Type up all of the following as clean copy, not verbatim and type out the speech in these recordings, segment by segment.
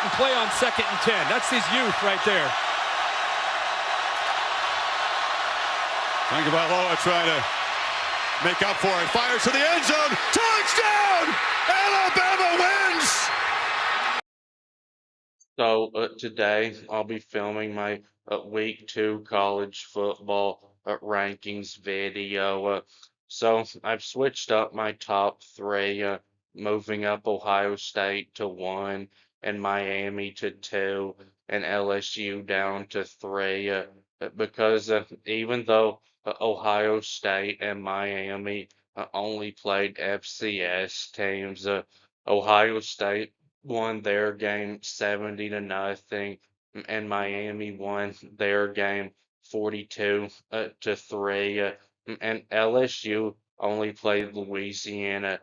and play on 2nd and 10. That's his youth right there. Tagovailoa trying to make up for it. Fires to the end zone. Touchdown! Alabama wins! So today I'll be filming my week 2 college football rankings video. So I've switched up my top 3, moving up Ohio State to 1 and Miami to 2 and LSU down to 3 because even though Ohio State and Miami only played FCS teams, Ohio State won their game 70-0, and Miami won their game 42-3. And LSU only played Louisiana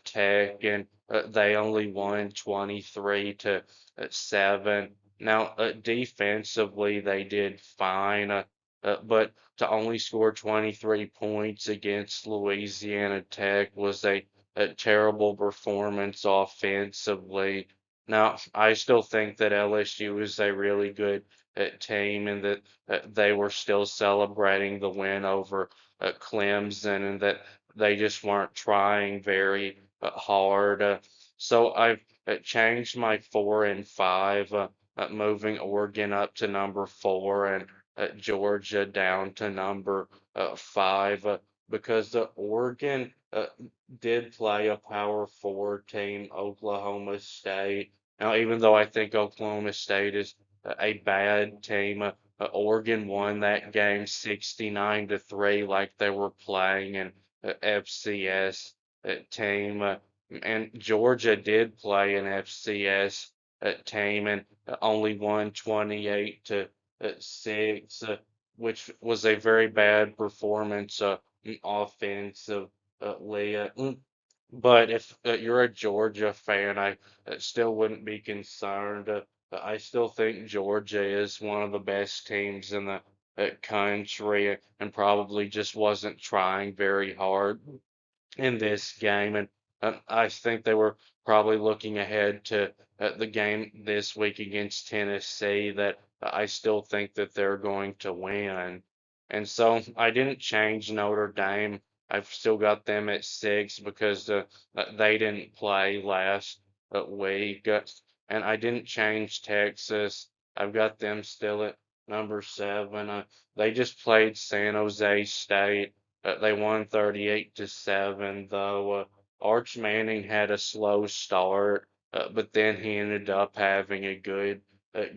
Tech, and they only won 23-7. Now, defensively, they did fine, but to only score 23 points against Louisiana Tech was a terrible performance offensively. Now, I still think that LSU is a really good team and that they were still celebrating the win over Clemson and that they just weren't trying very hard. So I've changed my 4 and 5, moving Oregon up to number 4 and Georgia down to number 5 because the Oregon did play a Power 4 team, Oklahoma State. Now, even though I think Oklahoma State is a bad team, Oregon won that game 69-3, like they were playing an FCS team. And Georgia did play an FCS team and only won 28-6, which was a very bad performance offensively. But if you're a Georgia fan, I still wouldn't be concerned. I still think Georgia is one of the best teams in the country and probably just wasn't trying very hard in this game. And I think they were probably looking ahead to the game this week against Tennessee that I still think that they're going to win. And so I didn't change Notre Dame. I've still got them at 6 because they didn't play last week. And I didn't change Texas. I've got them still at number 7. They just played San Jose State. They won 38-7, though. Arch Manning had a slow start, but then he ended up having a good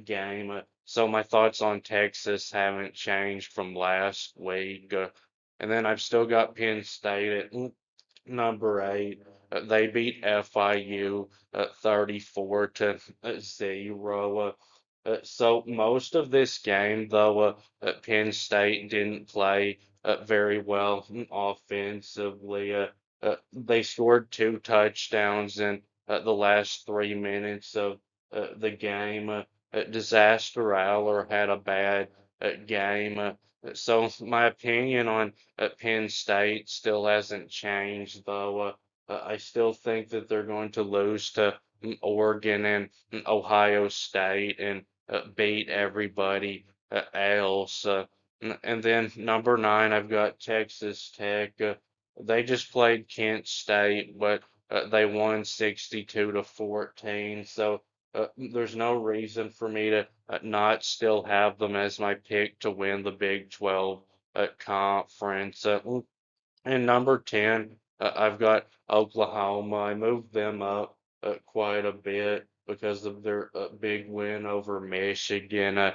game. So my thoughts on Texas haven't changed from last week. And then I've still got Penn State at number 8. They beat FIU 34-0. So most of this game, though, Penn State didn't play very well offensively. They scored 2 touchdowns in the last 3 minutes of the game. Disaster Aller had a bad game. So my opinion on Penn State still hasn't changed, though. I still think that they're going to lose to Oregon and Ohio State and beat everybody else. And then number 9, I've got Texas Tech. They just played Kent State, but they won 62-14. So there's no reason for me to not still have them as my pick to win the Big 12 conference. And number 10, I've got Oklahoma. I moved them up quite a bit because of their big win over Michigan.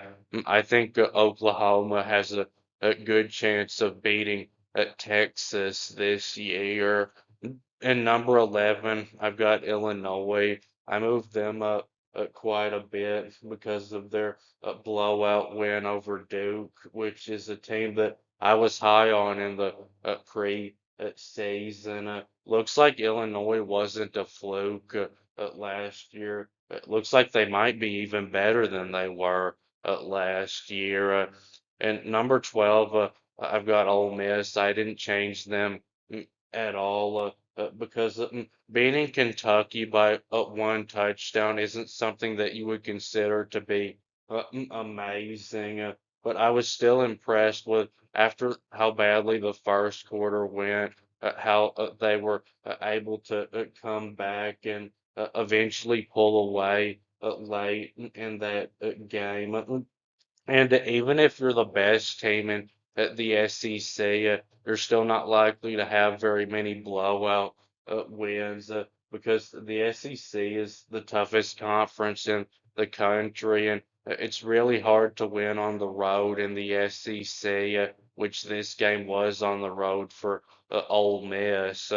I think Oklahoma has a good chance of beating Texas this year. And number 11, I've got Illinois. I moved them up quite a bit because of their blowout win over Duke, which is a team that I was high on in the pre-season. Looks like Illinois wasn't a fluke last year. It looks like they might be even better than they were last year. And number 12, I've got Ole Miss. I didn't change them at all. because beating Kentucky by one touchdown isn't something that you would consider to be amazing. But I was still impressed with after how badly the first quarter went, how they were able to come back and eventually pull away late in that game. And even if you're the best team in the SEC, you're still not likely to have very many blowout wins because the SEC is the toughest conference in the country, and it's really hard to win on the road in the SEC, which this game was on the road for Ole Miss.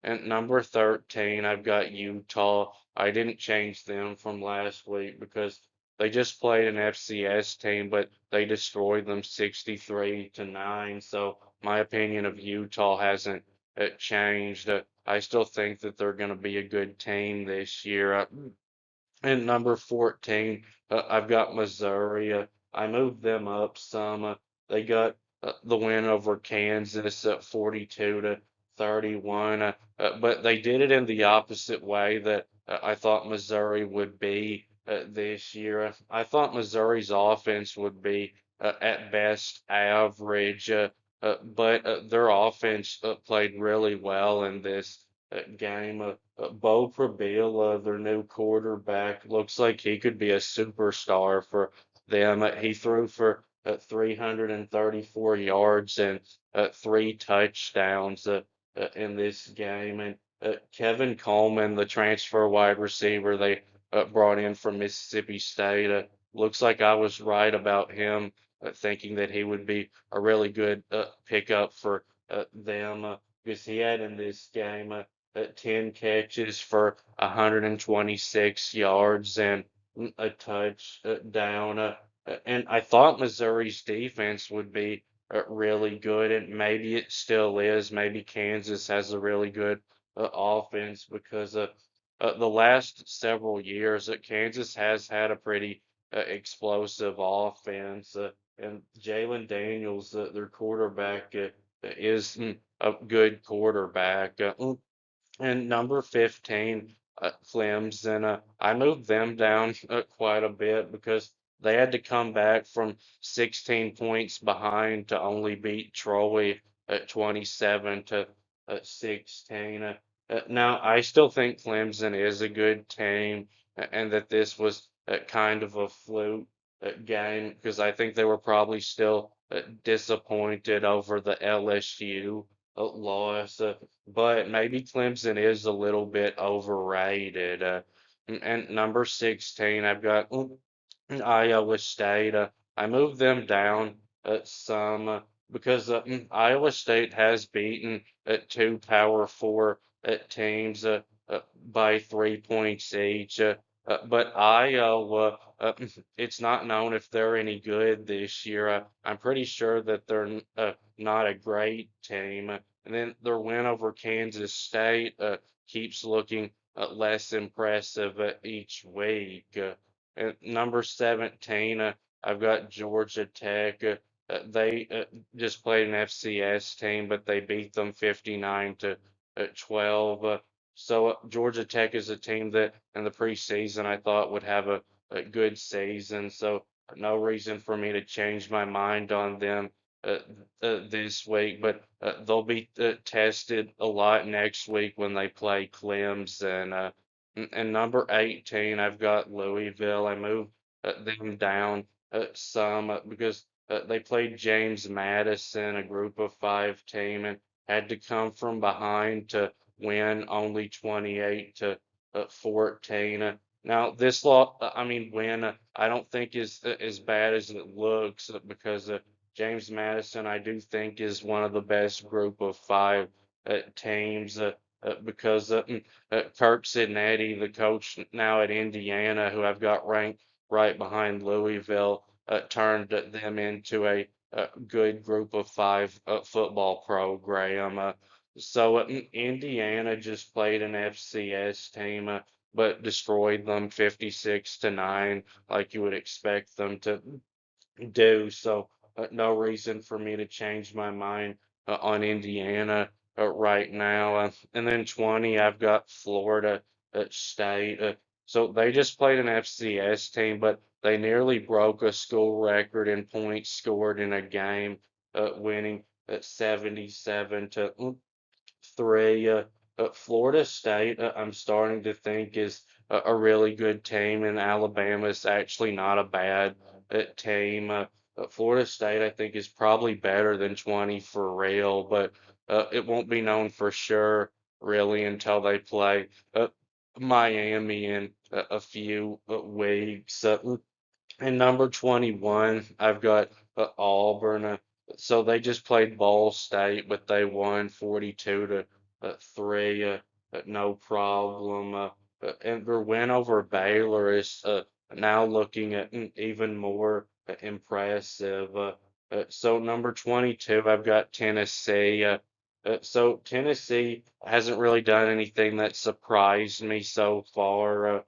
And number 13, I've got Utah. I didn't change them from last week because they just played an FCS team, but they destroyed them 63-9. So my opinion of Utah hasn't changed. I still think that they're going to be a good team this year. And number 14, I've got Missouri. I moved them up some. They got the win over Kansas at 42 to 31, but they did it in the opposite way that I thought Missouri would be this year. I thought Missouri's offense would be at best average, but their offense played really well in this game. Bo Prabila, their new quarterback, looks like he could be a superstar for them. He threw for 334 yards and three touchdowns in this game. And Kevin Coleman, the transfer wide receiver they brought in from Mississippi State, looks like I was right about him, thinking that he would be a really good pickup for them because he had in this game 10 catches for 126 yards and a touchdown. And I thought Missouri's defense would be really good, and maybe it still is. Maybe Kansas has a really good offense because the last several years, Kansas has had a pretty explosive offense. And Jalen Daniels, their quarterback, is a good quarterback. And number 15, Clemson, I moved them down quite a bit because they had to come back from 16 points behind to only beat Troy at 27 to 16. Now, I still think Clemson is a good team and that this was kind of a fluke game because I think they were probably still disappointed over the LSU loss. But maybe Clemson is a little bit overrated. And number 16, I've got Iowa State. I moved them down some because Iowa State has beaten two Power Four teams by 3 points each. But Iowa, it's not known if they're any good this year. I'm pretty sure that they're not a great team. And then their win over Kansas State keeps looking less impressive each week. And number 17, I've got Georgia Tech. They just played an FCS team, but they beat them 59 to 12. So Georgia Tech is a team that in the preseason I thought would have a good season. So no reason for me to change my mind on them uh, this week, but they'll be tested a lot next week when they play Clemson. And number 18, I've got Louisville. I moved them down some because they played James Madison, a group of five team, and had to come from behind to win only 28 to 14. Now, this law, I mean, win, I don't think is as bad as it looks because James Madison, I do think, is one of the best group of five teams because Kirk Cincinnati, the coach now at Indiana, who I've got ranked right behind Louisville, turned them into a good group of five football program. So Indiana just played an FCS team, but destroyed them 56-9, like you would expect them to do. So no reason for me to change my mind on Indiana. right now. And then 20, I've got Florida State. So they just played an FCS team, but they nearly broke a school record in points scored in a game, winning at 77 to 3. Florida State, I'm starting to think is a really good team, and Alabama's actually not a bad team. Florida State, I think, is probably better than 20 for real, but it won't be known for sure really until they play Miami in a few weeks. And number 21, I've got Auburn. So they just played Ball State, but they won 42 to 3. No problem. And their win over Baylor is now looking at even more impressive. So number 22, I've got Tennessee. So Tennessee hasn't really done anything that surprised me so far.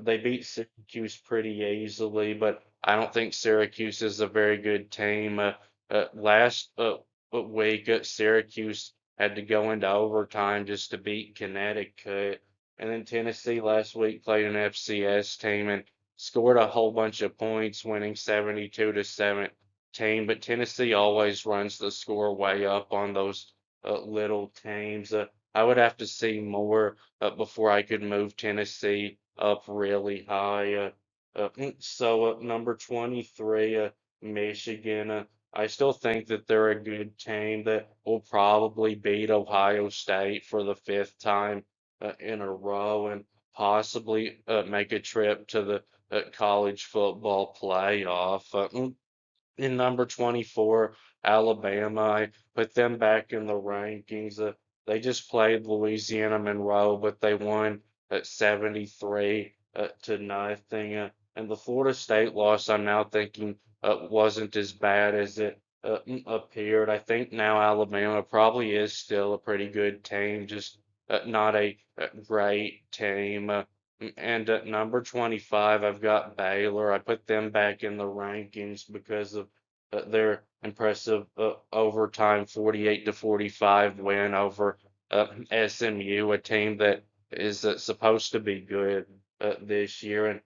They beat Syracuse pretty easily, but I don't think Syracuse is a very good team. Last week, Syracuse had to go into overtime just to beat Connecticut. And then Tennessee last week played an FCS team and scored a whole bunch of points, winning 72 to 17. But Tennessee always runs the score way up on those little teams. I would have to see more before I could move Tennessee up really high. So number 23, Michigan. I still think that they're a good team that will probably beat Ohio State for the fifth time in a row and possibly make a trip to the college football playoff. In number 24, Alabama. I put them back in the rankings. They just played Louisiana Monroe, but they won at 73 to nothing. And the Florida State loss, I'm now thinking wasn't as bad as it appeared. I think now Alabama probably is still a pretty good team, just not a great team. And at number 25, I've got Baylor. I put them back in the rankings because of their impressive overtime 48 to 45 win over SMU, a team that is supposed to be good this year. And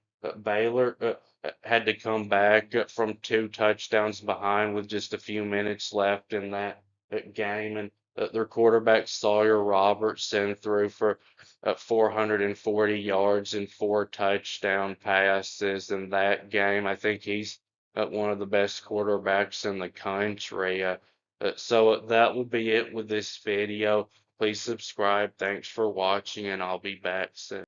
Baylor had to come back from 2 touchdowns behind with just a few minutes left in that game. And their quarterback Sawyer Robertson threw for 440 yards and 4 touchdown passes in that game. I think he's one of the best quarterbacks in the country. So that will be it with this video. Please subscribe. Thanks for watching, and I'll be back soon.